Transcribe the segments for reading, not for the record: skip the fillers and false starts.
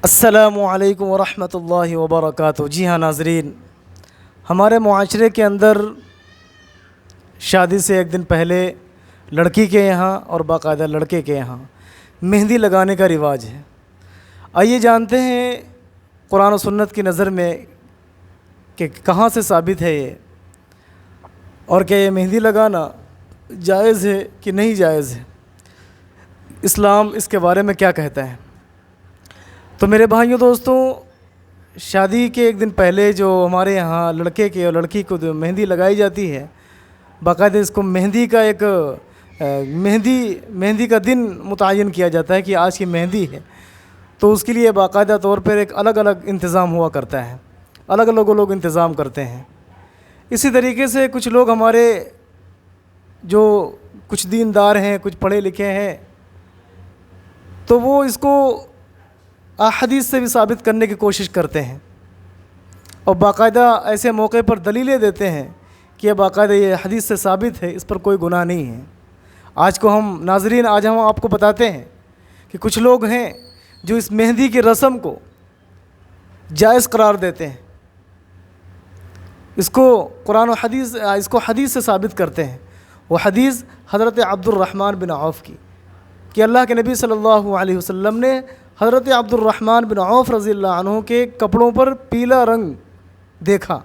السلام علیکم ورحمۃ اللہ وبرکاتہ۔ جی ہاں ناظرین، ہمارے معاشرے کے اندر شادی سے ایک دن پہلے لڑکی کے یہاں اور باقاعدہ لڑکے کے یہاں مہندی لگانے کا رواج ہے۔ آئیے جانتے ہیں قرآن و سنت کی نظر میں کہ کہاں سے ثابت ہے یہ، اور کہ یہ مہندی لگانا جائز ہے کہ نہیں جائز ہے، اسلام اس کے بارے میں کیا کہتا ہے۔ تو میرے بھائیوں دوستوں، شادی کے ایک دن پہلے جو ہمارے یہاں لڑکے کے اور لڑکی کو جو مہندی لگائی جاتی ہے، باقاعدہ اس کو مہندی کا ایک مہندی کا دن متعین کیا جاتا ہے کہ آج کی مہندی ہے، تو اس کے لیے باقاعدہ طور پر ایک الگ الگ انتظام ہوا کرتا ہے، الگ الگ لوگ انتظام کرتے ہیں۔ اسی طریقے سے کچھ لوگ ہمارے جو کچھ دیندار ہیں، کچھ پڑھے لکھے ہیں، تو وہ اس کو احادیث سے بھی ثابت کرنے کی کوشش کرتے ہیں اور باقاعدہ ایسے موقع پر دلیلیں دیتے ہیں کہ یہ باقاعدہ یہ حدیث سے ثابت ہے، اس پر کوئی گناہ نہیں ہے۔ آج ہم آپ کو بتاتے ہیں کہ کچھ لوگ ہیں جو اس مہندی کی رسم کو جائز قرار دیتے ہیں، اس کو قرآن و حدیث اس کو حدیث سے ثابت کرتے ہیں۔ وہ حدیث حضرت عبد الرحمن بن عوف کی کہ اللہ کے نبی صلی اللہ علیہ وسلم نے حضرت عبد الرحمن بن عوف رضی اللہ عنہ کے کپڑوں پر پیلا رنگ دیکھا۔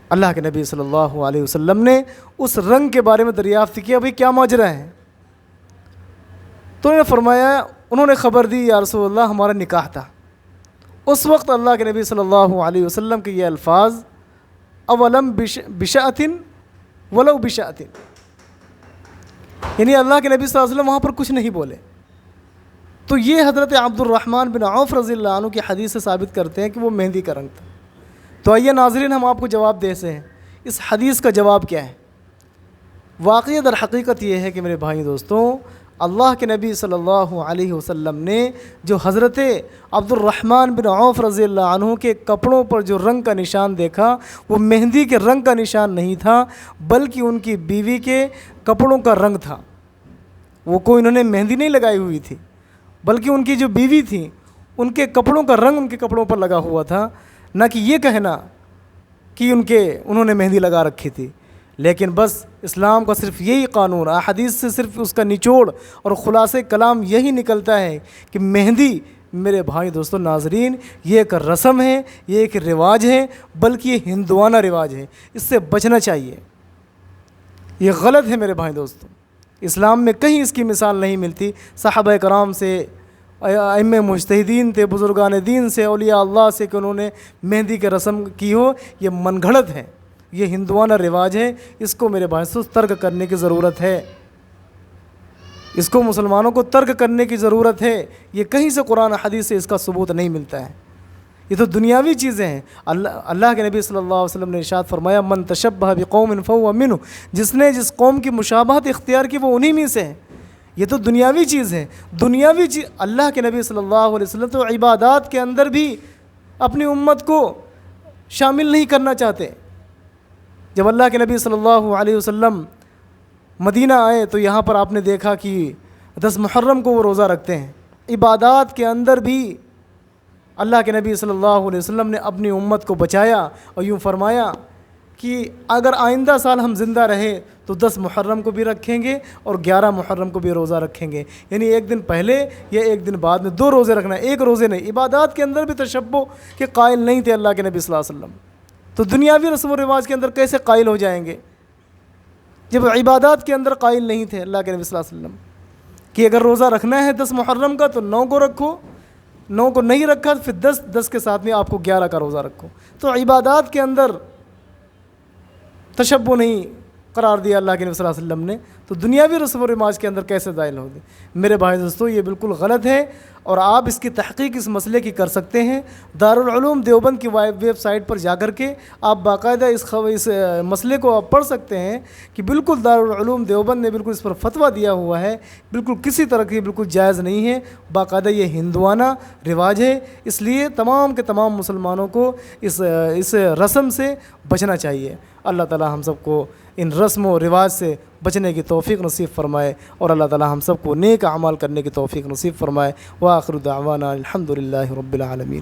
اللہ کے نبی صلی اللہ علیہ وسلم نے اس رنگ کے بارے میں دریافت کیا، بھئی کیا ماجرا ہے؟ تو انہوں نے فرمایا، انہوں نے خبر دی، یا رسول اللہ ہمارا نکاح تھا۔ اس وقت اللہ کے نبی صلی اللہ علیہ وسلم کے یہ الفاظ، اولم بشأۃ ولو بشأۃ، یعنی اللہ کے نبی صلی اللہ علیہ وسلم وہاں پر کچھ نہیں بولے۔ تو یہ حضرت عبد الرحمن بن عوف رضی اللہ عنہ کی حدیث سے ثابت کرتے ہیں کہ وہ مہندی کا رنگ تھا۔ تو آئیے ناظرین، ہم آپ کو جواب دے سے ہیں اس حدیث کا جواب کیا ہے۔ واقعی در حقیقت یہ ہے کہ میرے بھائی دوستوں، اللہ کے نبی صلی اللہ علیہ وسلم نے جو حضرت عبد الرحمن بن عوف رضی اللہ عنہ کے کپڑوں پر جو رنگ کا نشان دیکھا، وہ مہندی کے رنگ کا نشان نہیں تھا، بلکہ ان کی بیوی کے کپڑوں کا رنگ تھا۔ وہ کوئی انہوں نے مہندی نہیں لگائی ہوئی تھی، بلکہ ان کی جو بیوی تھی ان کے کپڑوں کا رنگ ان کے کپڑوں پر لگا ہوا تھا، نہ کہ یہ کہنا کہ انہوں نے مہندی لگا رکھی تھی۔ لیکن بس اسلام کا صرف یہی قانون، احادیث سے صرف اس کا نچوڑ اور خلاصہ کلام یہی نکلتا ہے کہ مہندی میرے بھائی دوستوں ناظرین، یہ ایک رسم ہے، یہ ایک رواج ہے، بلکہ یہ ہندوانہ رواج ہے، اس سے بچنا چاہیے۔ یہ غلط ہے میرے بھائی دوستوں، اسلام میں کہیں اس کی مثال نہیں ملتی۔ صحابہ کرام سے، ائمہ مجتہدین تھے، بزرگان دین سے، اولیاء اللہ سے کہ انہوں نے مہندی کی رسم کی ہو، یہ من گھڑت ہے، یہ ہندوانہ رواج ہے۔ اس کو میرے بھائی دوستوں ترک کرنے کی ضرورت ہے، اس کو مسلمانوں کو ترک کرنے کی ضرورت ہے۔ یہ کہیں سے قرآن حدیث سے اس کا ثبوت نہیں ملتا ہے، یہ تو دنیاوی چیزیں ہیں۔ اللہ کے نبی صلی اللہ علیہ وسلم نے ارشاد فرمایا، من تشبہ بقوم فہو منہ، جس نے جس قوم کی مشابہت اختیار کی وہ انہی میں سے ہے۔ یہ تو دنیاوی چیز ہے، دنیاوی چیز۔ اللہ کے نبی صلی اللہ علیہ وسلم تو عبادات کے اندر بھی اپنی امت کو شامل نہیں کرنا چاہتے۔ جب اللہ کے نبی صلی اللہ علیہ وسلم مدینہ آئے تو یہاں پر آپ نے دیکھا کہ 10 محرم کو وہ روزہ رکھتے ہیں۔ عبادات کے اندر بھی اللہ کے نبی صلی اللہ علیہ وسلم نے اپنی امت کو بچایا اور یوں فرمایا کہ اگر آئندہ سال ہم زندہ رہے تو 10 محرم کو بھی رکھیں گے اور 11 محرم کو بھی روزہ رکھیں گے، یعنی ایک دن پہلے یا ایک دن بعد میں 2 روزے رکھنا ہے، ایک روزے نہیں۔ عبادات کے اندر بھی تشبہ کے قائل نہیں تھے اللہ کے نبی صلی اللہ علیہ وسلم، تو دنیاوی رسم و رواج کے اندر کیسے قائل ہو جائیں گے جب عبادات کے اندر قائل نہیں تھے اللہ کے نبی صلی اللہ علیہ وسلم کہ اگر روزہ رکھنا ہے 10 محرم کا تو 9 کو رکھو، 9 کو نہیں رکھا تو پھر 10 کے ساتھ میں آپ کو 11 کا روزہ رکھو۔ تو عبادات کے اندر تشبہ نہیں قرار دیا اللہ کے نبی صلی اللہ علیہ وسلم نے، تو دنیاوی رسم و رواج کے اندر کیسے داخل ہو گئے؟ میرے بھائی دوستو، یہ بالکل غلط ہے، اور آپ اس کی تحقیق اس مسئلے کی کر سکتے ہیں۔ دارالعلوم دیوبند کی ویب سائٹ پر جا کر کے آپ باقاعدہ اس مسئلے کو آپ پڑھ سکتے ہیں کہ بالکل دارالعلوم دیوبند نے بالکل اس پر فتویٰ دیا ہوا ہے، بالکل کسی طرح کی بالکل جائز نہیں ہے، باقاعدہ یہ ہندوانہ رواج ہے۔ اس لیے تمام کے تمام مسلمانوں کو اس رسم سے بچنا چاہیے۔ اللہ تعالی ہم سب کو ان رسم و رواج سے بچنے کی توفیق نصیب فرمائے اور اللہ تعالی ہم سب کو نیک اعمال کرنے کی توفیق نصیب فرمائے۔ وآخر دعوانا الحمد للہ رب العالمین۔